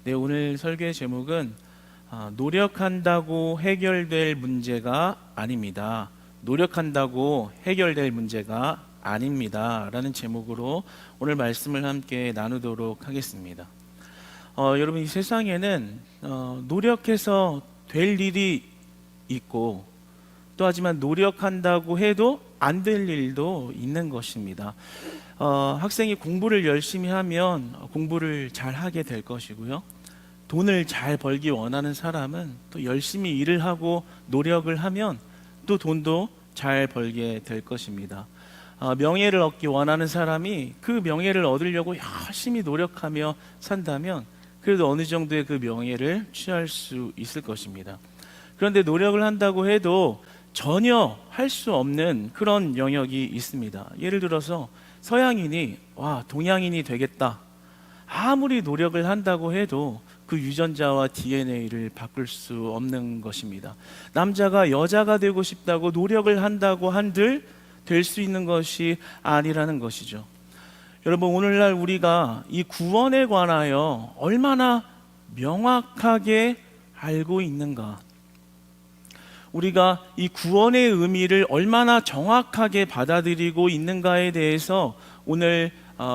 네, 오늘 설교의 제목은 노력한다고 해결될 문제가 아닙니다. 노력한다고 해결될 문제가 아닙니다. 라는 제목으로 오늘 말씀을 함께 나누도록 하겠습니다. 여러분, 이 세상에는 노력해서 될 일이 있고, 또 하지만 노력한다고 해도 안 될 일도 있는 것입니다. 학생이 공부를 열심히 하면 공부를 잘 하게 될 것이고요. 돈을 잘 벌기 원하는 사람은 또 열심히 일을 하고 노력을 하면 또 돈도 잘 벌게 될 것입니다. 명예를 얻기 원하는 사람이 그 명예를 얻으려고 열심히 노력하며 산다면 그래도 어느 정도의 그 명예를 취할 수 있을 것입니다. 그런데 노력을 한다고 해도 전혀 할 수 없는 그런 영역이 있습니다. 예를 들어서 서양인이 동양인이 되겠다, 아무리 노력을 한다고 해도 그 유전자와 DNA를 바꿀 수 없는 것입니다. 남자가 여자가 되고 싶다고 노력을 한다고 한들 될 수 있는 것이 아니라는 것이죠. 여러분, 오늘날 우리가 이 구원에 관하여 얼마나 명확하게 알고 있는가, 우리가 이 구원의 의미를 얼마나 정확하게 받아들이고 있는가에 대해서 오늘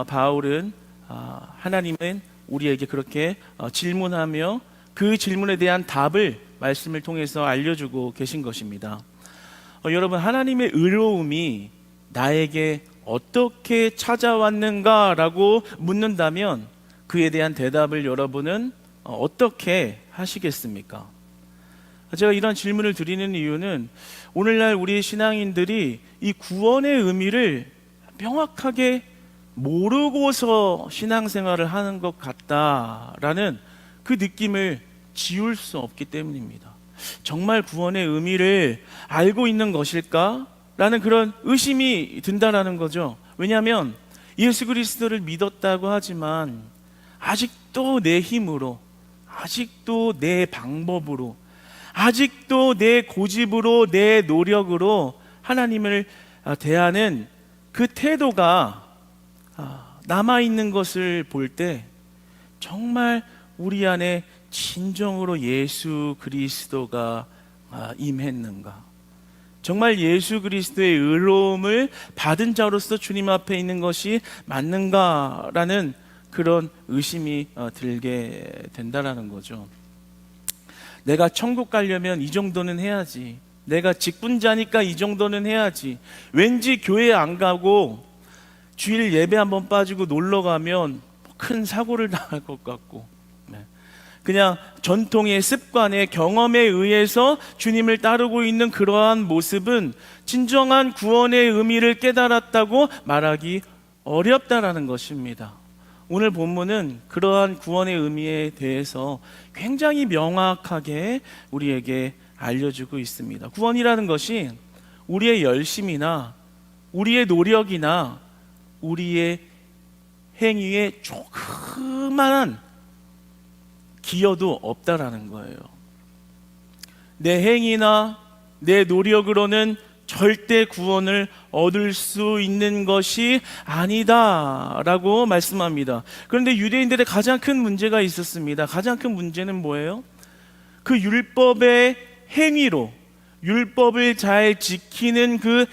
바울은 하나님은 우리에게 그렇게 질문하며 그 질문에 대한 답을 말씀을 통해서 알려주고 계신 것입니다. 여러분, 하나님의 의로움이 나에게 어떻게 찾아왔는가라고 묻는다면 그에 대한 대답을 여러분은 어떻게 하시겠습니까? 제가 이런 질문을 드리는 이유는 오늘날 우리 신앙인들이 이 구원의 의미를 명확하게 모르고서 신앙생활을 하는 것 같다라는 그 느낌을 지울 수 없기 때문입니다. 정말 구원의 의미를 알고 있는 것일까? 라는 그런 의심이 든다라는 거죠. 왜냐하면 예수 그리스도를 믿었다고 하지만 아직도 내 힘으로, 아직도 내 방법으로, 아직도 내 고집으로, 내 노력으로 하나님을 대하는 그 태도가 남아있는 것을 볼 때 정말 우리 안에 진정으로 예수 그리스도가 임했는가, 정말 예수 그리스도의 의로움을 받은 자로서 주님 앞에 있는 것이 맞는가라는 그런 의심이 들게 된다라는 거죠. 내가 천국 가려면 이 정도는 해야지, 내가 직분자니까 이 정도는 해야지, 왠지 교회 안 가고 주일 예배 한번 빠지고 놀러 가면 큰 사고를 당할 것 같고, 그냥 전통의 습관의 경험에 의해서 주님을 따르고 있는 그러한 모습은 진정한 구원의 의미를 깨달았다고 말하기 어렵다라는 것입니다. 오늘 본문은 그러한 구원의 의미에 대해서 굉장히 명확하게 우리에게 알려주고 있습니다. 구원이라는 것이 우리의 열심이나 우리의 노력이나 우리의 행위에 조그마한 기여도 없다라는 거예요. 내 행위나 내 노력으로는 절대 구원을 얻을 수 있는 것이 아니다라고 말씀합니다. 그런데 유대인들의 가장 큰 문제가 있었습니다. 가장 큰 문제는 뭐예요? 그 율법의 행위로, 율법을 잘 지키는 그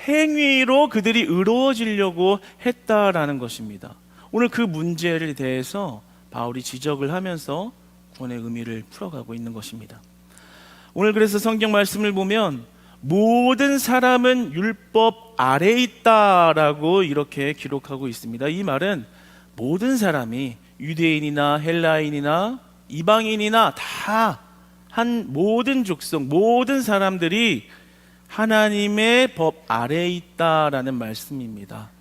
행위로 그들이 의로워지려고 했다라는 것입니다. 오늘 그 문제에 대해서 바울이 지적을 하면서 구원의 의미를 풀어가고 있는 것입니다. 오늘 그래서 성경 말씀을 보면 모든 사람은 율법 아래에 있다라고 이렇게 기록하고 있습니다. 이 말은 모든 사람이 유대인이나 헬라인이나 이방인이나 다 한 모든 족속, 모든 사람들이 하나님의 법 아래에 있다라는 말씀입니다.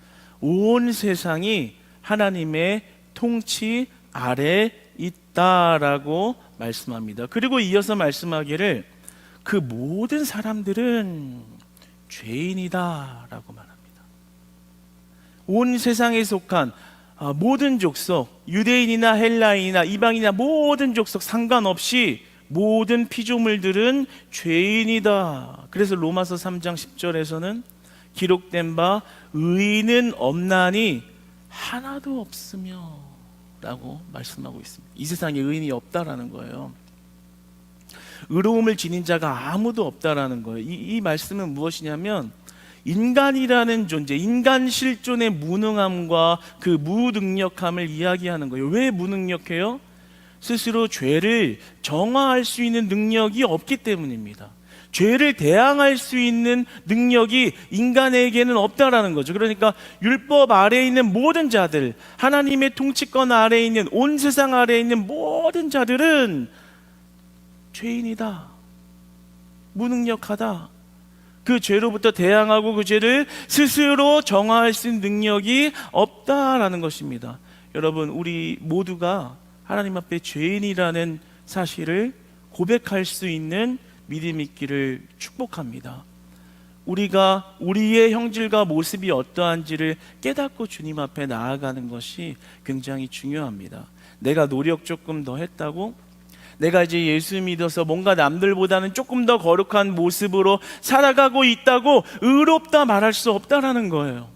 온 세상이 하나님의 통치 아래에 있다라고 말씀합니다. 그리고 이어서 말씀하기를 그 모든 사람들은 죄인이다라고 말합니다. 온 세상에 속한 모든 족속, 유대인이나 헬라인이나 이방인이나 모든 족속 상관없이 모든 피조물들은 죄인이다. 그래서 로마서 3장 10절에서는 기록된 바 의인은 없나니 하나도 없으며 라고 말씀하고 있습니다. 이 세상에 의인이 없다라는 거예요. 의로움을 지닌 자가 아무도 없다라는 거예요. 이 말씀은 무엇이냐면 인간이라는 존재, 인간 실존의 무능함과 그 무능력함을 이야기하는 거예요. 왜 무능력해요? 스스로 죄를 정화할 수 있는 능력이 없기 때문입니다. 죄를 대항할 수 있는 능력이 인간에게는 없다라는 거죠. 그러니까 율법 아래에 있는 모든 자들, 하나님의 통치권 아래에 있는, 온 세상 아래에 있는 모든 자들은 죄인이다, 무능력하다, 그 죄로부터 대항하고 그 죄를 스스로 정화할 수 있는 능력이 없다라는 것입니다. 여러분, 우리 모두가 하나님 앞에 죄인이라는 사실을 고백할 수 있는 믿음 있기를 축복합니다. 우리가 우리의 형질과 모습이 어떠한지를 깨닫고 주님 앞에 나아가는 것이 굉장히 중요합니다. 내가 노력 조금 더 했다고, 내가 이제 예수 믿어서 뭔가 남들보다는 조금 더 거룩한 모습으로 살아가고 있다고 의롭다 말할 수 없다라는 거예요.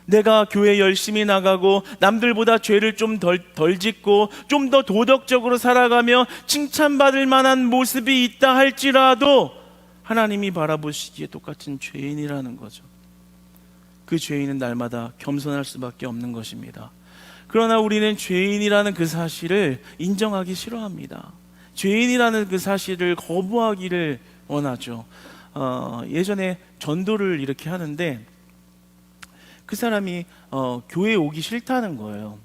내가 교회 열심히 나가고 남들보다 죄를 좀 덜 짓고 좀 더 도덕적으로 살아가며 칭찬받을 만한 모습이 있다 할지라도 하나님이 바라보시기에 똑같은 죄인이라는 거죠. 그 죄인은 날마다 겸손할 수밖에 없는 것입니다. 그러나 우리는 죄인이라는 그 사실을 인정하기 싫어합니다. 죄인이라는 그 사실을 거부하기를 원하죠. 예전에 전도를 이렇게 하는데 그 사람이 교회에 오기 싫다는 거예요.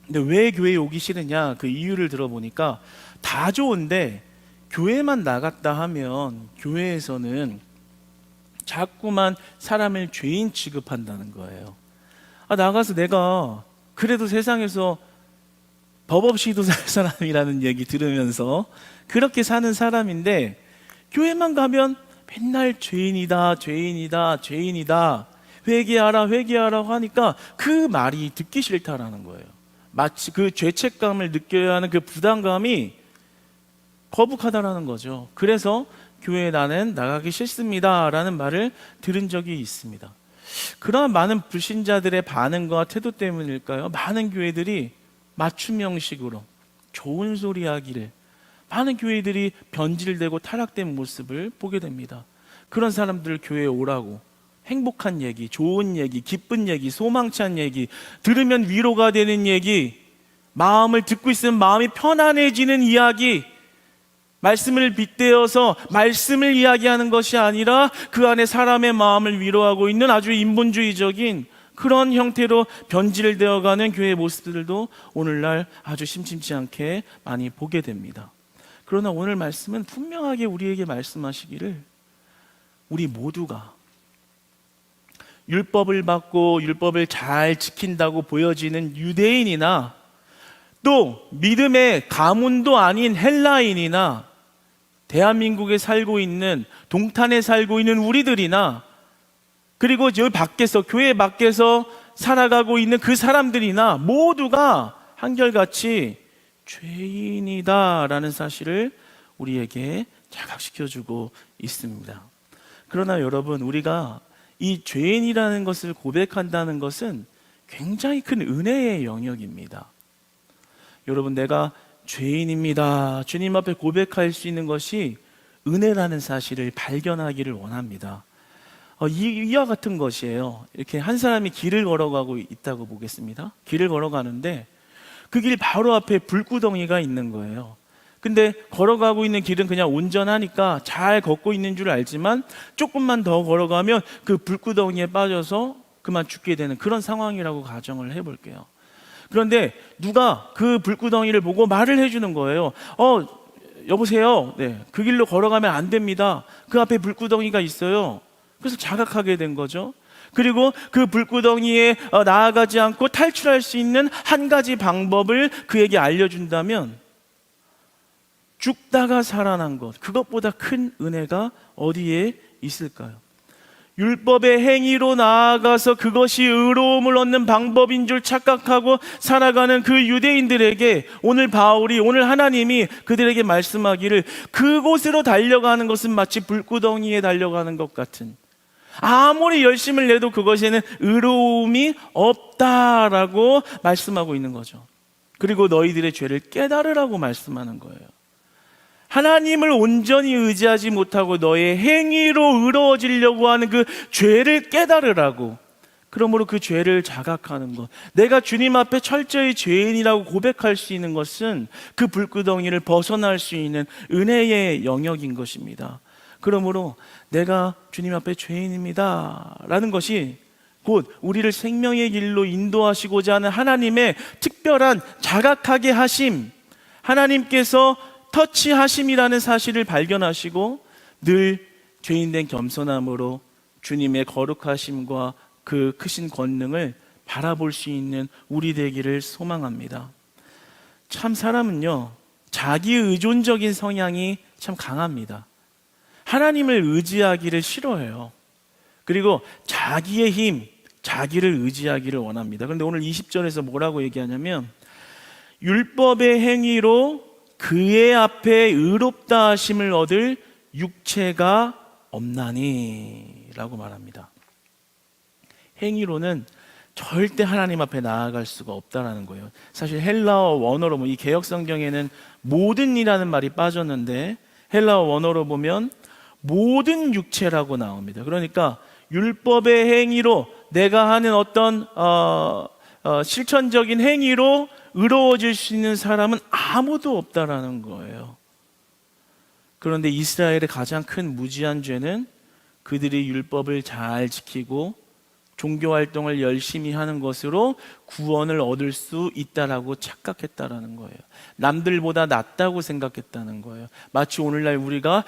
근데 왜 교회에 오기 싫으냐, 그 이유를 들어보니까 다 좋은데 교회만 나갔다 하면 교회에서는 자꾸만 사람을 죄인 취급한다는 거예요. 나가서 내가 그래도 세상에서 법 없이도 살 사람이라는 얘기 들으면서 그렇게 사는 사람인데 교회만 가면 맨날 죄인이다, 죄인이다, 죄인이다, 회개하라, 회개하라고 하니까 그 말이 듣기 싫다라는 거예요. 마치 그 죄책감을 느껴야 하는 그 부담감이 거북하다라는 거죠. 그래서 교회에 나는 나가기 싫습니다라는 말을 들은 적이 있습니다. 그러한 많은 불신자들의 반응과 태도 때문일까요? 많은 교회들이 맞춤형식으로 좋은 소리 하기를, 많은 교회들이 변질되고 타락된 모습을 보게 됩니다. 그런 사람들 교회에 오라고 행복한 얘기, 좋은 얘기, 기쁜 얘기, 소망찬 얘기, 들으면 위로가 되는 얘기, 마음을 듣고 있으면 마음이 편안해지는 이야기, 말씀을 빗대어서 말씀을 이야기하는 것이 아니라 그 안에 사람의 마음을 위로하고 있는 아주 인본주의적인 그런 형태로 변질되어가는 교회의 모습들도 오늘날 아주 심심치 않게 많이 보게 됩니다. 그러나 오늘 말씀은 분명하게 우리에게 말씀하시기를 우리 모두가 율법을 받고 율법을 잘 지킨다고 보여지는 유대인이나 또 믿음의 가문도 아닌 헬라인이나 대한민국에 살고 있는, 동탄에 살고 있는 우리들이나 그리고 여기 밖에서, 교회 밖에서 살아가고 있는 그 사람들이나 모두가 한결같이 죄인이다라는 사실을 우리에게 자각시켜주고 있습니다. 그러나 여러분, 우리가 이 죄인이라는 것을 고백한다는 것은 굉장히 큰 은혜의 영역입니다. 여러분, 내가 죄인입니다, 주님 앞에 고백할 수 있는 것이 은혜라는 사실을 발견하기를 원합니다. 이와 같은 것이에요. 이렇게 한 사람이 길을 걸어가고 있다고 보겠습니다. 길을 걸어가는데 그 길 바로 앞에 불구덩이가 있는 거예요. 근데 걸어가고 있는 길은 그냥 온전하니까 잘 걷고 있는 줄 알지만 조금만 더 걸어가면 그 불구덩이에 빠져서 그만 죽게 되는 그런 상황이라고 가정을 해볼게요. 그런데 누가 그 불구덩이를 보고 말을 해주는 거예요. 여보세요, 네, 그 길로 걸어가면 안 됩니다, 그 앞에 불구덩이가 있어요. 그래서 자각하게 된 거죠. 그리고 그 불구덩이에 나아가지 않고 탈출할 수 있는 한 가지 방법을 그에게 알려준다면 죽다가 살아난 것, 그것보다 큰 은혜가 어디에 있을까요? 율법의 행위로 나아가서 그것이 의로움을 얻는 방법인 줄 착각하고 살아가는 그 유대인들에게 오늘 바울이, 오늘 하나님이 그들에게 말씀하기를 그곳으로 달려가는 것은 마치 불구덩이에 달려가는 것 같은, 아무리 열심을 내도 그것에는 의로움이 없다라고 말씀하고 있는 거죠. 그리고 너희들의 죄를 깨달으라고 말씀하는 거예요. 하나님을 온전히 의지하지 못하고 너의 행위로 의로워지려고 하는 그 죄를 깨달으라고. 그러므로 그 죄를 자각하는 것, 내가 주님 앞에 철저히 죄인이라고 고백할 수 있는 것은 그 불구덩이를 벗어날 수 있는 은혜의 영역인 것입니다. 그러므로 내가 주님 앞에 죄인입니다 라는 것이 곧 우리를 생명의 길로 인도하시고자 하는 하나님의 특별한 자각하게 하심, 하나님께서 터치하심이라는 사실을 발견하시고 늘 죄인된 겸손함으로 주님의 거룩하심과 그 크신 권능을 바라볼 수 있는 우리 되기를 소망합니다. 참 사람은요, 자기 의존적인 성향이 참 강합니다. 하나님을 의지하기를 싫어해요. 그리고 자기의 힘, 자기를 의지하기를 원합니다. 그런데 오늘 20절에서 뭐라고 얘기하냐면 율법의 행위로 그의 앞에 의롭다 하심을 얻을 육체가 없나니 라고 말합니다. 행위로는 절대 하나님 앞에 나아갈 수가 없다라는 거예요. 사실 헬라어 원어로 이 개역 성경에는 모든이라는 말이 빠졌는데 헬라어 원어로 보면 모든 육체라고 나옵니다. 그러니까 율법의 행위로 내가 하는 어떤 실천적인 행위로 의로워질 수 있는 사람은 아무도 없다라는 거예요. 그런데 이스라엘의 가장 큰 무지한 죄는 그들이 율법을 잘 지키고 종교활동을 열심히 하는 것으로 구원을 얻을 수 있다라고 착각했다라는 거예요. 남들보다 낫다고 생각했다는 거예요. 마치 오늘날 우리가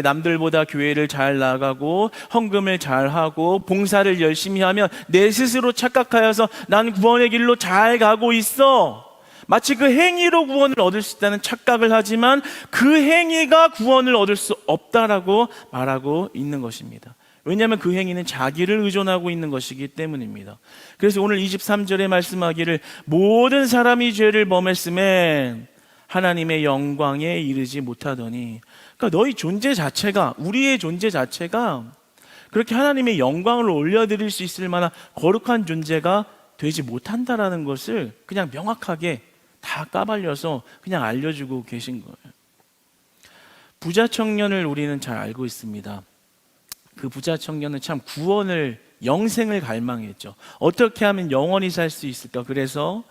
남들보다 교회를 잘 나가고 헌금을 잘 하고 봉사를 열심히 하면 내 스스로 착각하여서 난 구원의 길로 잘 가고 있어, 마치 그 행위로 구원을 얻을 수 있다는 착각을 하지만 그 행위가 구원을 얻을 수 없다라고 말하고 있는 것입니다. 왜냐하면 그 행위는 자기를 의존하고 있는 것이기 때문입니다. 그래서 오늘 23절에 말씀하기를 모든 사람이 죄를 범했음에 하나님의 영광에 이르지 못하더니, 그러니까 너희 존재 자체가, 우리의 존재 자체가 그렇게 하나님의 영광을 올려드릴 수 있을 만한 거룩한 존재가 되지 못한다라는 것을 그냥 명확하게 다 까발려서 그냥 알려주고 계신 거예요. 부자 청년을 우리는 잘 알고 있습니다. 그 부자 청년은 참 구원을, 영생을 갈망했죠. 어떻게 하면 영원히 살 수 있을까? 그래서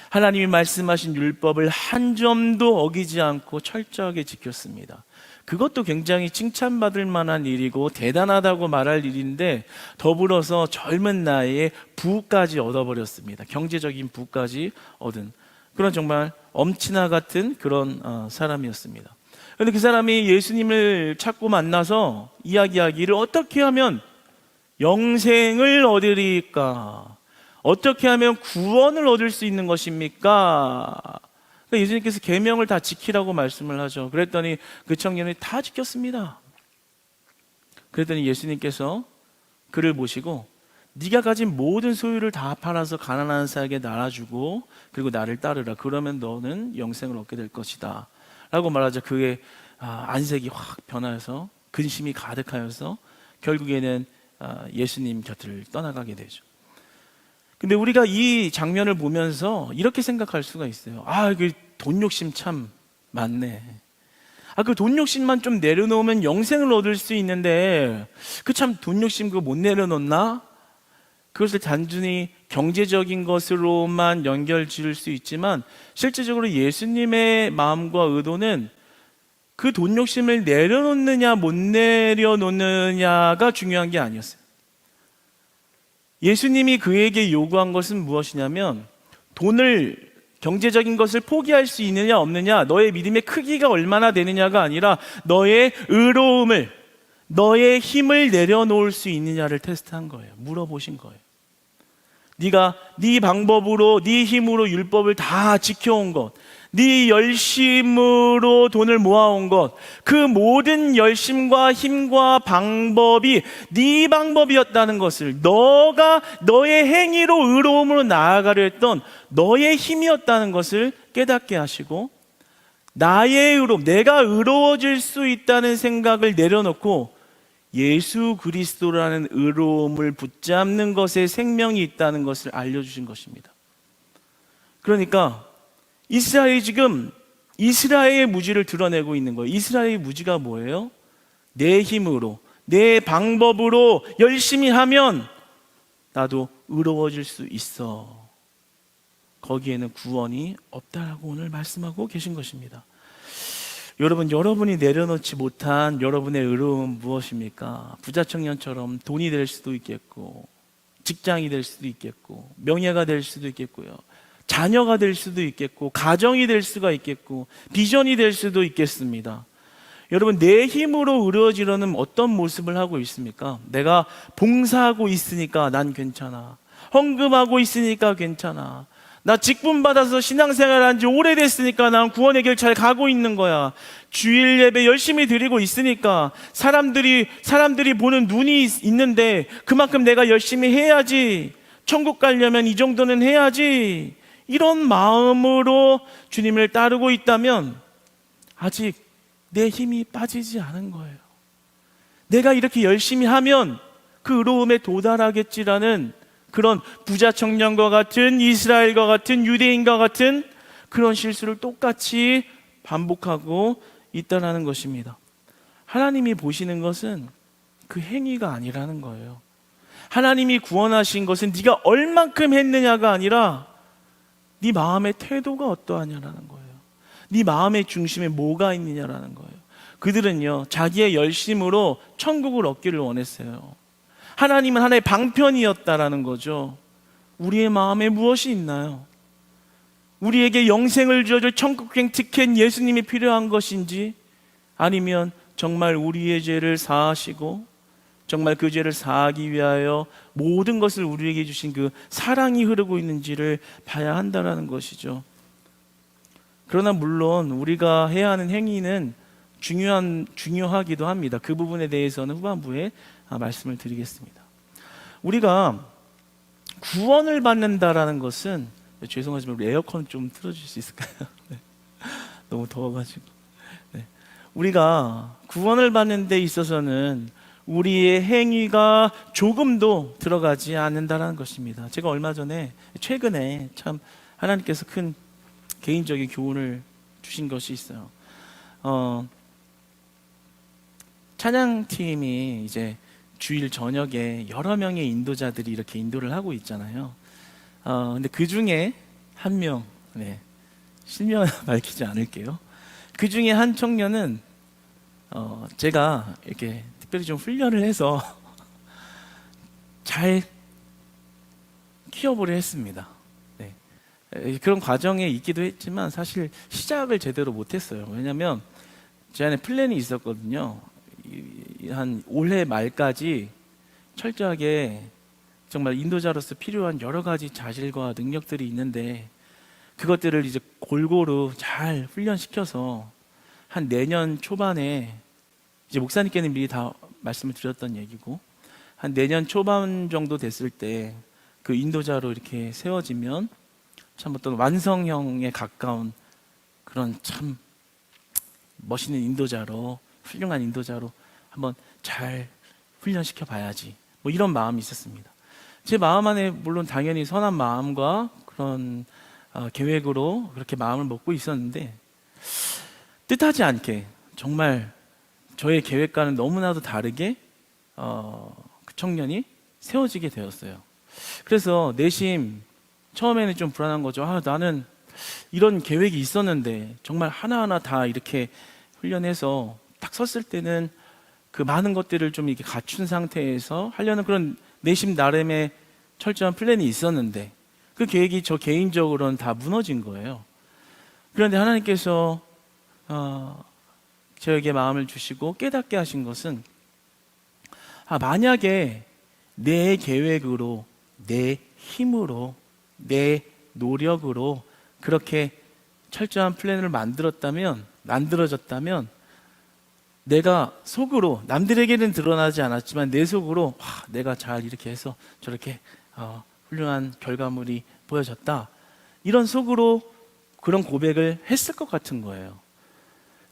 하나님이 말씀하신 율법을 한 점도 어기지 않고 철저하게 지켰습니다. 그것도 굉장히 칭찬받을 만한 일이고 대단하다고 말할 일인데 더불어서 젊은 나이에 부까지 얻어버렸습니다. 경제적인 부까지 얻은 그런 정말 엄친아 같은 그런 사람이었습니다. 그런데 그 사람이 예수님을 찾고 만나서 이야기하기를 어떻게 하면 영생을 얻으리까? 어떻게 하면 구원을 얻을 수 있는 것입니까? 그러니까 예수님께서 계명을 다 지키라고 말씀을 하죠. 그랬더니 그 청년이 다 지켰습니다. 그랬더니 예수님께서 그를 보시고 네가 가진 모든 소유를 다 팔아서 가난한 자에게 나눠주고 그리고 나를 따르라. 그러면 너는 영생을 얻게 될 것이다 라고 말하자 그의 안색이 확 변하여서 근심이 가득하여서 결국에는 예수님 곁을 떠나가게 되죠. 근데 우리가 이 장면을 보면서 이렇게 생각할 수가 있어요. 그 돈 욕심 참 많네. 그 돈 욕심만 좀 내려놓으면 영생을 얻을 수 있는데 그 참 돈 욕심 그거 못 내려놓나? 그것을 단순히 경제적인 것으로만 연결 지을 수 있지만 실제적으로 예수님의 마음과 의도는 그 돈 욕심을 내려놓느냐 못 내려놓느냐가 중요한 게 아니었어요. 예수님이 그에게 요구한 것은 무엇이냐면 돈을, 경제적인 것을 포기할 수 있느냐 없느냐, 너의 믿음의 크기가 얼마나 되느냐가 아니라 너의 의로움을, 너의 힘을 내려놓을 수 있느냐를 테스트한 거예요. 물어보신 거예요. 네가 네 방법으로, 네 힘으로 율법을 다 지켜온 것, 네 열심으로 돈을 모아온 것, 그 모든 열심과 힘과 방법이 네 방법이었다는 것을, 너가 너의 행위로 의로움으로 나아가려 했던 너의 힘이었다는 것을 깨닫게 하시고 나의 의로움, 내가 의로워질 수 있다는 생각을 내려놓고 예수 그리스도라는 의로움을 붙잡는 것에 생명이 있다는 것을 알려주신 것입니다. 그러니까 이스라엘이 지금 이스라엘의 무지를 드러내고 있는 거예요. 이스라엘의 무지가 뭐예요? 내 힘으로, 내 방법으로 열심히 하면 나도 의로워질 수 있어. 거기에는 구원이 없다라고 오늘 말씀하고 계신 것입니다. 여러분, 여러분이 내려놓지 못한 여러분의 의로움은 무엇입니까? 부자 청년처럼 돈이 될 수도 있겠고, 직장이 될 수도 있겠고, 명예가 될 수도 있겠고요. 자녀가 될 수도 있겠고, 가정이 될 수가 있겠고, 비전이 될 수도 있겠습니다. 여러분, 내 힘으로 의로워지려는 어떤 모습을 하고 있습니까? 내가 봉사하고 있으니까 난 괜찮아. 헌금하고 있으니까 괜찮아. 나 직분 받아서 신앙생활 한 지 오래됐으니까 난 구원의 길 잘 가고 있는 거야. 주일 예배 열심히 드리고 있으니까 사람들이 보는 눈이 있는데 그만큼 내가 열심히 해야지. 천국 가려면 이 정도는 해야지. 이런 마음으로 주님을 따르고 있다면 아직 내 힘이 빠지지 않은 거예요. 내가 이렇게 열심히 하면 그 의로움에 도달하겠지라는 그런 부자 청년과 같은, 이스라엘과 같은, 유대인과 같은 그런 실수를 똑같이 반복하고 있다는 것입니다. 하나님이 보시는 것은 그 행위가 아니라는 거예요. 하나님이 구원하신 것은 네가 얼만큼 했느냐가 아니라 네 마음의 태도가 어떠하냐라는 거예요. 네 마음의 중심에 뭐가 있느냐라는 거예요. 그들은요, 자기의 열심으로 천국을 얻기를 원했어요. 하나님은 하나의 방편이었다라는 거죠. 우리의 마음에 무엇이 있나요? 우리에게 영생을 주어줄 천국행 티켓 예수님이 필요한 것인지, 아니면 정말 우리의 죄를 사하시고 정말 그 죄를 사하기 위하여 모든 것을 우리에게 주신 그 사랑이 흐르고 있는지를 봐야 한다는 것이죠. 그러나 물론 우리가 해야 하는 행위는 중요하기도 합니다. 그 부분에 대해서는 후반부에 말씀을 드리겠습니다. 우리가 구원을 받는다라는 것은, 죄송하지만 우리 에어컨 좀 틀어줄 수 있을까요? 네. 너무 더워가지고. 네. 우리가 구원을 받는 데 있어서는 우리의 행위가 조금도 들어가지 않는다는 것입니다. 제가 최근에 참 하나님께서 큰 개인적인 교훈을 주신 것이 있어요. 찬양팀이 이제 주일 저녁에 여러 명의 인도자들이 이렇게 인도를 하고 있잖아요. 근데 그 중에 한 명, 실명을 밝히지 않을게요. 그 중에 한 청년은 제가 이렇게 특별히 좀 훈련을 해서 잘 키워보려 했습니다. 그런 과정에 있기도 했지만 사실 시작을 제대로 못했어요. 왜냐하면 제 안에 플랜이 있었거든요. 한 올해 말까지 철저하게 정말 인도자로서 필요한 여러 가지 자질과 능력들이 있는데 그것들을 이제 골고루 잘 훈련시켜서 한 내년 초반에, 이제 목사님께는 미리 다 말씀을 드렸던 얘기고, 한 내년 초반 정도 됐을 때 그 인도자로 이렇게 세워지면 참 어떤 완성형에 가까운 그런 참 멋있는 인도자로, 훌륭한 인도자로 한번 잘 훈련시켜 봐야지, 뭐 이런 마음이 있었습니다. 제 마음 안에 물론 당연히 선한 마음과 그런 계획으로 그렇게 마음을 먹고 있었는데, 뜻하지 않게 정말 저의 계획과는 너무나도 다르게 그 청년이 세워지게 되었어요. 그래서 내심 처음에는 좀 불안한 거죠. 나는 이런 계획이 있었는데 정말 하나하나 다 이렇게 훈련해서 딱 섰을 때는 그 많은 것들을 좀 이렇게 갖춘 상태에서 하려는 그런 내심 나름의 철저한 플랜이 있었는데 그 계획이 저 개인적으로는 다 무너진 거예요. 그런데 하나님께서 저에게 마음을 주시고 깨닫게 하신 것은, 만약에 내 계획으로, 내 힘으로, 내 노력으로 그렇게 철저한 플랜을 만들어졌다면 내가 속으로, 남들에게는 드러나지 않았지만 내 속으로 내가 잘 이렇게 해서 저렇게 훌륭한 결과물이 보여졌다, 이런 속으로 그런 고백을 했을 것 같은 거예요.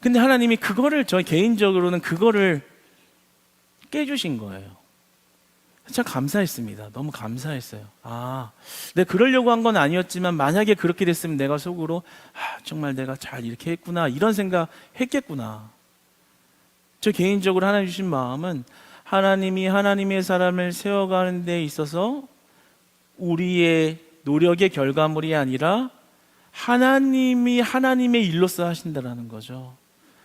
근데 하나님이 그거를, 저 개인적으로는 그거를 깨주신 거예요. 참 감사했습니다. 너무 감사했어요. 내가 그러려고 한 건 아니었지만 만약에 그렇게 됐으면 내가 속으로 정말 내가 잘 이렇게 했구나 이런 생각 했겠구나. 저 개인적으로 하나님 주신 마음은 하나님이 하나님의 사람을 세워가는 데 있어서 우리의 노력의 결과물이 아니라 하나님이 하나님의 일로서 하신다라는 거죠.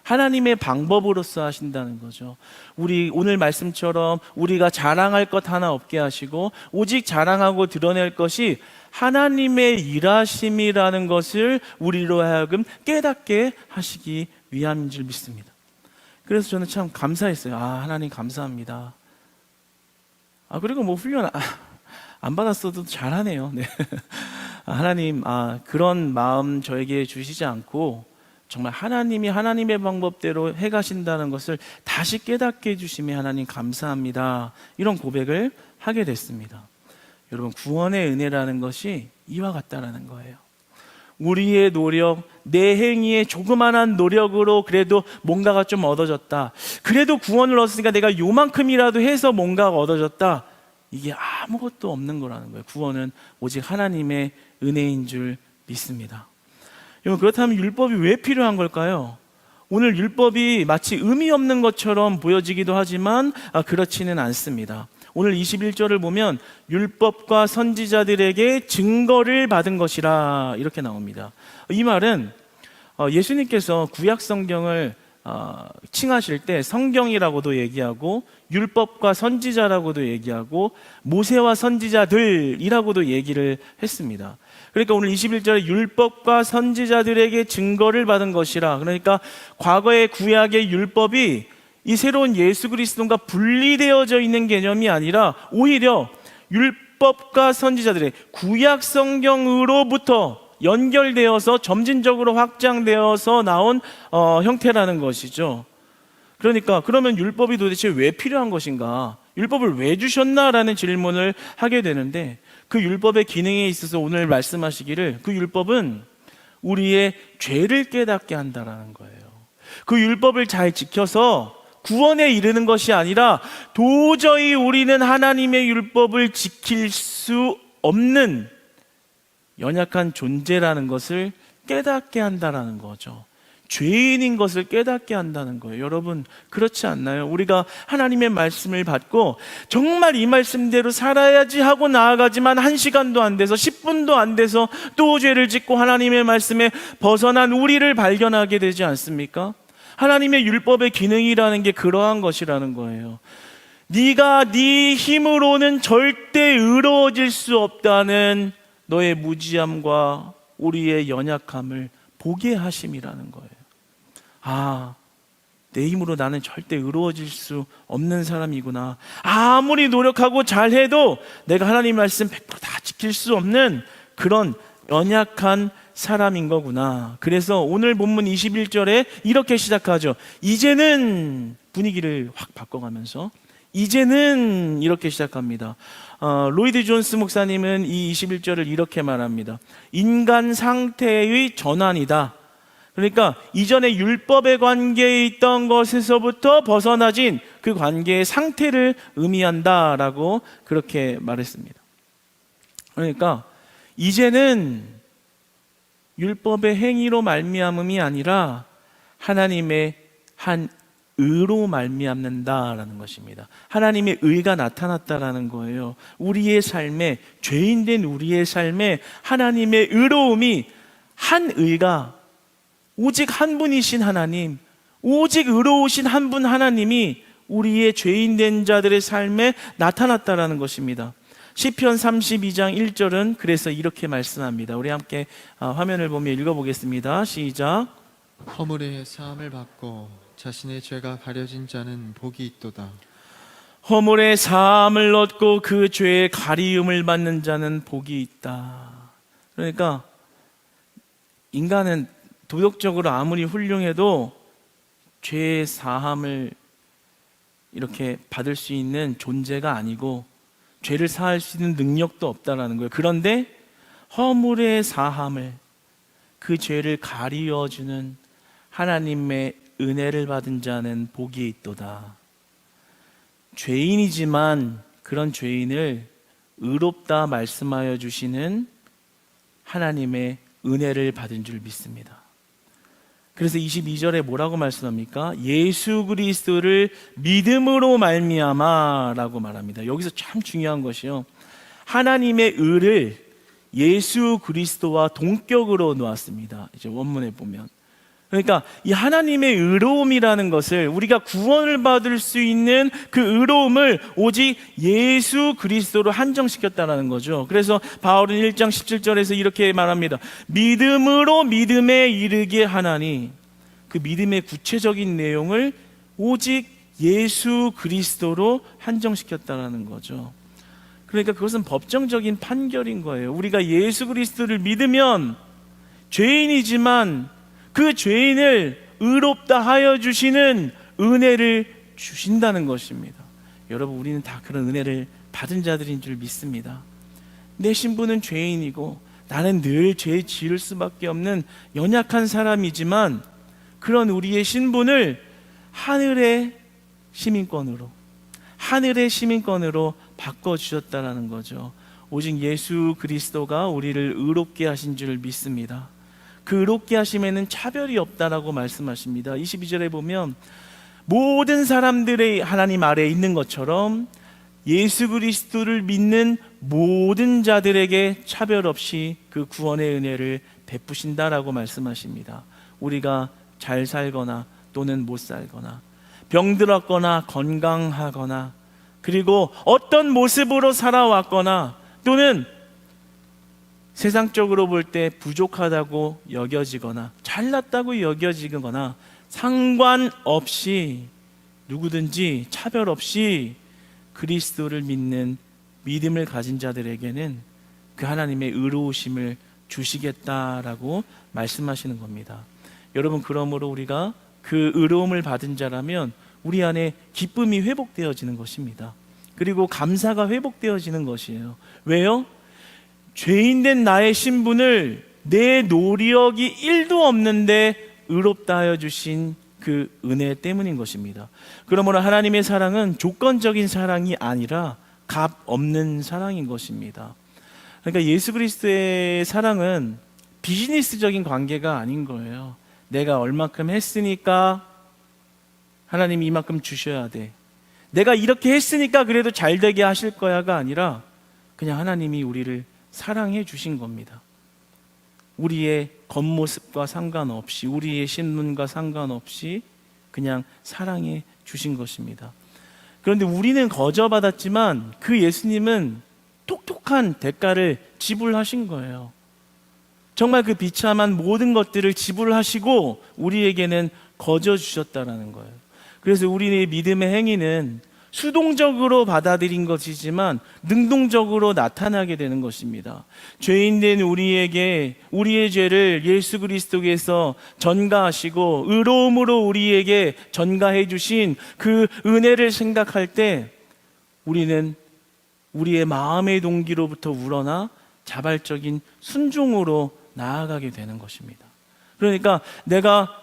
하나님의 방법으로서 하신다는 거죠. 우리 오늘 말씀처럼 우리가 자랑할 것 하나 없게 하시고 오직 자랑하고 드러낼 것이 하나님의 일하심이라는 것을 우리로 하여금 깨닫게 하시기 위함인 줄 믿습니다. 그래서 저는 참 감사했어요. 하나님 감사합니다. 그리고 뭐 훈련 안 받았어도 잘하네요. 네. 하나님 그런 마음 저에게 주시지 않고 정말 하나님이 하나님의 방법대로 해가신다는 것을 다시 깨닫게 해주심에 하나님 감사합니다. 이런 고백을 하게 됐습니다. 여러분, 구원의 은혜라는 것이 이와 같다라는 거예요. 우리의 노력, 내 행위의 조그만한 노력으로 그래도 뭔가가 좀 얻어졌다. 그래도 구원을 얻었으니까 내가 요만큼이라도 해서 뭔가가 얻어졌다. 이게 아무것도 없는 거라는 거예요. 구원은 오직 하나님의 은혜인 줄 믿습니다. 그렇다면 율법이 왜 필요한 걸까요? 오늘 율법이 마치 의미 없는 것처럼 보여지기도 하지만 그렇지는 않습니다. 오늘 21절을 보면 율법과 선지자들에게 증거를 받은 것이라 이렇게 나옵니다. 이 말은 예수님께서 구약 성경을 칭하실 때 성경이라고도 얘기하고 율법과 선지자라고도 얘기하고 모세와 선지자들이라고도 얘기를 했습니다. 그러니까 오늘 21절에 율법과 선지자들에게 증거를 받은 것이라, 그러니까 과거의 구약의 율법이 이 새로운 예수 그리스도가 분리되어져 있는 개념이 아니라 오히려 율법과 선지자들의 구약 성경으로부터 연결되어서 점진적으로 확장되어서 나온 형태라는 것이죠. 그러니까 그러면 율법이 도대체 왜 필요한 것인가? 율법을 왜 주셨나라는 질문을 하게 되는데, 그 율법의 기능에 있어서 오늘 말씀하시기를 그 율법은 우리의 죄를 깨닫게 한다라는 거예요. 그 율법을 잘 지켜서 구원에 이르는 것이 아니라 도저히 우리는 하나님의 율법을 지킬 수 없는 연약한 존재라는 것을 깨닫게 한다라는 거죠. 죄인인 것을 깨닫게 한다는 거예요. 여러분, 그렇지 않나요? 우리가 하나님의 말씀을 받고 정말 이 말씀대로 살아야지 하고 나아가지만 1시간도 안 돼서 10분도 안 돼서 또 죄를 짓고 하나님의 말씀에 벗어난 우리를 발견하게 되지 않습니까? 하나님의 율법의 기능이라는 게 그러한 것이라는 거예요. 네가 네 힘으로는 절대 의로워질 수 없다는 너의 무지함과 우리의 연약함을 보게 하심이라는 거예요. 내 힘으로 나는 절대 의로워질 수 없는 사람이구나. 아무리 노력하고 잘해도 내가 하나님 말씀 100%다 지킬 수 없는 그런 연약한 사람인 거구나. 그래서 오늘 본문 21절에 이렇게 시작하죠. 이제는, 분위기를 확 바꿔가면서 이제는 이렇게 시작합니다. 로이드 존스 목사님은 이 21절을 이렇게 말합니다. 인간 상태의 전환이다. 그러니까 이전에 율법의 관계에 있던 것에서부터 벗어나진 그 관계의 상태를 의미한다라고 그렇게 말했습니다. 그러니까 이제는 율법의 행위로 말미암음이 아니라 하나님의 한 의로 말미암는다라는 것입니다. 하나님의 의가 나타났다라는 거예요. 우리의 삶에, 죄인된 우리의 삶에 하나님의 의로움이, 한 의가, 오직 한 분이신 하나님, 오직 의로우신 한 분 하나님이 우리의 죄인된 자들의 삶에 나타났다라는 것입니다. 시편 32장 1절은 그래서 이렇게 말씀합니다. 우리 함께 화면을 보며 읽어보겠습니다. 시작. 허물의 사함을 받고 자신의 죄가 가려진 자는 복이 있도다. 허물의 사함을 얻고 그 죄의 가리움을 받는 자는 복이 있다. 그러니까 인간은 도덕적으로 아무리 훌륭해도 죄의 사함을 이렇게 받을 수 있는 존재가 아니고 죄를 사할 수 있는 능력도 없다라는 거예요. 그런데 허물의 사함을, 그 죄를 가리워주는 하나님의 은혜를 받은 자는 복이 있도다. 죄인이지만 그런 죄인을 의롭다 말씀하여 주시는 하나님의 은혜를 받은 줄 믿습니다. 그래서 22절에 뭐라고 말씀합니까? 예수 그리스도를 믿음으로 말미암아라고 말합니다. 여기서 참 중요한 것이요, 하나님의 의를 예수 그리스도와 동격으로 놓았습니다. 이제 원문에 보면, 그러니까 이 하나님의 의로움이라는 것을, 우리가 구원을 받을 수 있는 그 의로움을 오직 예수 그리스도로 한정시켰다는 거죠. 그래서 바울은 1장 17절에서 이렇게 말합니다. 믿음으로 믿음에 이르게 하나니, 그 믿음의 구체적인 내용을 오직 예수 그리스도로 한정시켰다는 거죠. 그러니까 그것은 법정적인 판결인 거예요. 우리가 예수 그리스도를 믿으면 죄인이지만 그 죄인을 의롭다 하여 주시는 은혜를 주신다는 것입니다. 여러분, 우리는 다 그런 은혜를 받은 자들인 줄 믿습니다. 내 신분은 죄인이고 나는 늘 죄 지을 수밖에 없는 연약한 사람이지만, 그런 우리의 신분을 하늘의 시민권으로 바꿔주셨다는 거죠. 오직 예수 그리스도가 우리를 의롭게 하신 줄 믿습니다. 그 의롭게 하심에는 차별이 없다라고 말씀하십니다. 22절에 보면 모든 사람들의 하나님 아래에 있는 것처럼 예수 그리스도를 믿는 모든 자들에게 차별 없이 그 구원의 은혜를 베푸신다라고 말씀하십니다. 우리가 잘 살거나 또는 못 살거나, 병들었거나 건강하거나, 그리고 어떤 모습으로 살아왔거나, 또는 세상적으로 볼 때 부족하다고 여겨지거나 잘났다고 여겨지거나, 상관없이 누구든지 차별 없이 그리스도를 믿는 믿음을 가진 자들에게는 그 하나님의 의로우심을 주시겠다라고 말씀하시는 겁니다. 여러분, 그러므로 우리가 그 의로움을 받은 자라면 우리 안에 기쁨이 회복되어지는 것입니다. 그리고 감사가 회복되어지는 것이에요. 왜요? 죄인된 나의 신분을 내 노력이 1도 없는데 의롭다 하여 주신 그 은혜 때문인 것입니다. 그러므로 하나님의 사랑은 조건적인 사랑이 아니라 값 없는 사랑인 것입니다. 그러니까 예수 그리스도의 사랑은 비즈니스적인 관계가 아닌 거예요. 내가 얼마큼 했으니까 하나님이 이만큼 주셔야 돼, 내가 이렇게 했으니까 그래도 잘 되게 하실 거야가 아니라 그냥 하나님이 우리를 사랑해 주신 겁니다. 우리의 겉모습과 상관없이, 우리의 신분과 상관없이 그냥 사랑해 주신 것입니다. 그런데 우리는 거저받았지만 그 예수님은 똑똑한 대가를 지불하신 거예요. 정말 그 비참한 모든 것들을 지불하시고 우리에게는 거저 주셨다라는 거예요. 그래서 우리의 믿음의 행위는 수동적으로 받아들인 것이지만 능동적으로 나타나게 되는 것입니다. 죄인된 우리에게 우리의 죄를 예수 그리스도께서 전가하시고 의로움으로 우리에게 전가해 주신 그 은혜를 생각할 때 우리는 우리의 마음의 동기로부터 우러나 자발적인 순종으로 나아가게 되는 것입니다. 그러니까 내가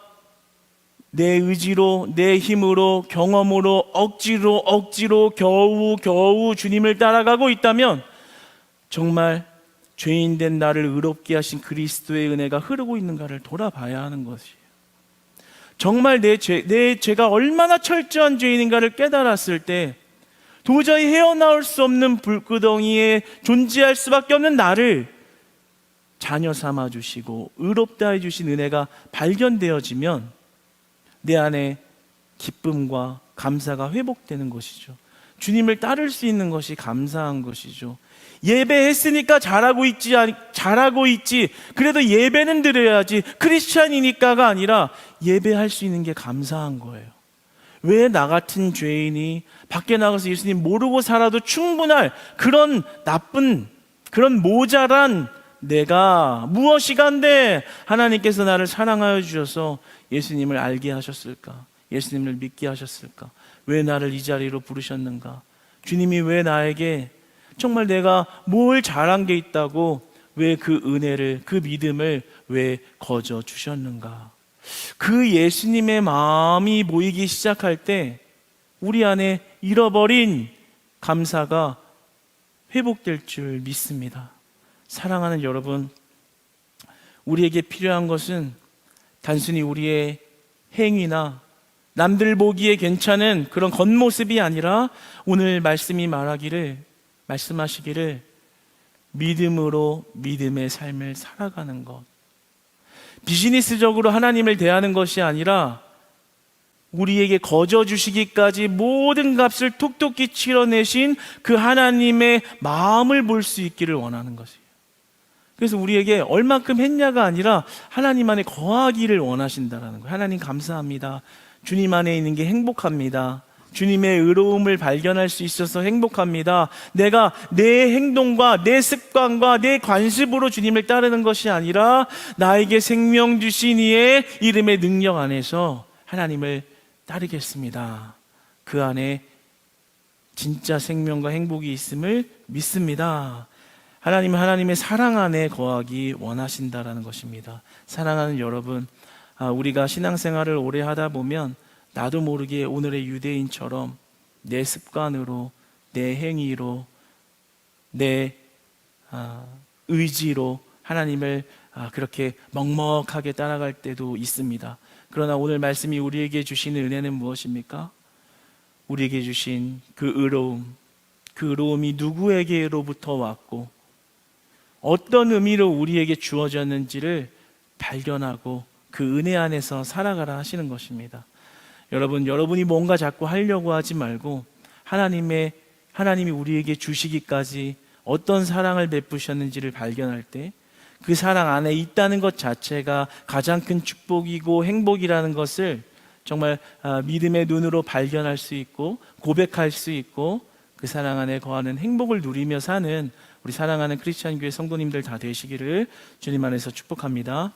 내 의지로, 내 힘으로, 경험으로, 억지로 겨우 주님을 따라가고 있다면 정말 죄인된 나를 의롭게 하신 그리스도의 은혜가 흐르고 있는가를 돌아봐야 하는 것이에요. 정말 내 죄가 얼마나 철저한 죄인인가를 깨달았을 때 도저히 헤어나올 수 없는 불구덩이에 존재할 수밖에 없는 나를 자녀 삼아 주시고 의롭다 해 주신 은혜가 발견되어지면 내 안에 기쁨과 감사가 회복되는 것이죠. 주님을 따를 수 있는 것이 감사한 것이죠. 예배했으니까 잘하고 있지. 그래도 예배는 드려야지. 크리스찬이니까가 아니라 예배할 수 있는 게 감사한 거예요. 왜 나 같은 죄인이 밖에 나가서 예수님 모르고 살아도 충분할 그런 나쁜, 그런 모자란 내가 무엇이 간데 하나님께서 나를 사랑하여 주셔서 예수님을 알게 하셨을까? 예수님을 믿게 하셨을까? 왜 나를 이 자리로 부르셨는가? 주님이 왜 나에게 정말 내가 뭘 잘한 게 있다고 왜 그 은혜를, 그 믿음을 왜 거저 주셨는가? 그 예수님의 마음이 보이기 시작할 때 우리 안에 잃어버린 감사가 회복될 줄 믿습니다. 사랑하는 여러분, 우리에게 필요한 것은 단순히 우리의 행위나 남들 보기에 괜찮은 그런 겉모습이 아니라 오늘 말씀하시기를 믿음으로 믿음의 삶을 살아가는 것. 비즈니스적으로 하나님을 대하는 것이 아니라 우리에게 거저 주시기까지 모든 값을 톡톡히 치러내신 그 하나님의 마음을 볼 수 있기를 원하는 것이에요. 그래서 우리에게 얼만큼 했냐가 아니라 하나님 안에 거하기를 원하신다는 거예요. 하나님 감사합니다. 주님 안에 있는 게 행복합니다. 주님의 의로움을 발견할 수 있어서 행복합니다. 내가 내 행동과 내 습관과 내 관습으로 주님을 따르는 것이 아니라 나에게 생명 주신 이의 이름의 능력 안에서 하나님을 따르겠습니다. 그 안에 진짜 생명과 행복이 있음을 믿습니다. 하나님은 하나님의 사랑 안에 거하기 원하신다라는 것입니다. 사랑하는 여러분, 우리가 신앙생활을 오래 하다 보면 나도 모르게 오늘의 유대인처럼 내 습관으로, 내 행위로, 내 의지로 하나님을 그렇게 먹먹하게 따라갈 때도 있습니다. 그러나 오늘 말씀이 우리에게 주시는 은혜는 무엇입니까? 우리에게 주신 그 의로움이 누구에게로부터 왔고 어떤 의미로 우리에게 주어졌는지를 발견하고 그 은혜 안에서 살아가라 하시는 것입니다. 여러분이 뭔가 자꾸 하려고 하지 말고 하나님이 우리에게 주시기까지 어떤 사랑을 베푸셨는지를 발견할 때 그 사랑 안에 있다는 것 자체가 가장 큰 축복이고 행복이라는 것을 정말 믿음의 눈으로 발견할 수 있고 고백할 수 있고 그 사랑 안에 거하는 행복을 누리며 사는 우리 사랑하는 크리스찬 교회 성도님들 다 되시기를 주님 안에서 축복합니다.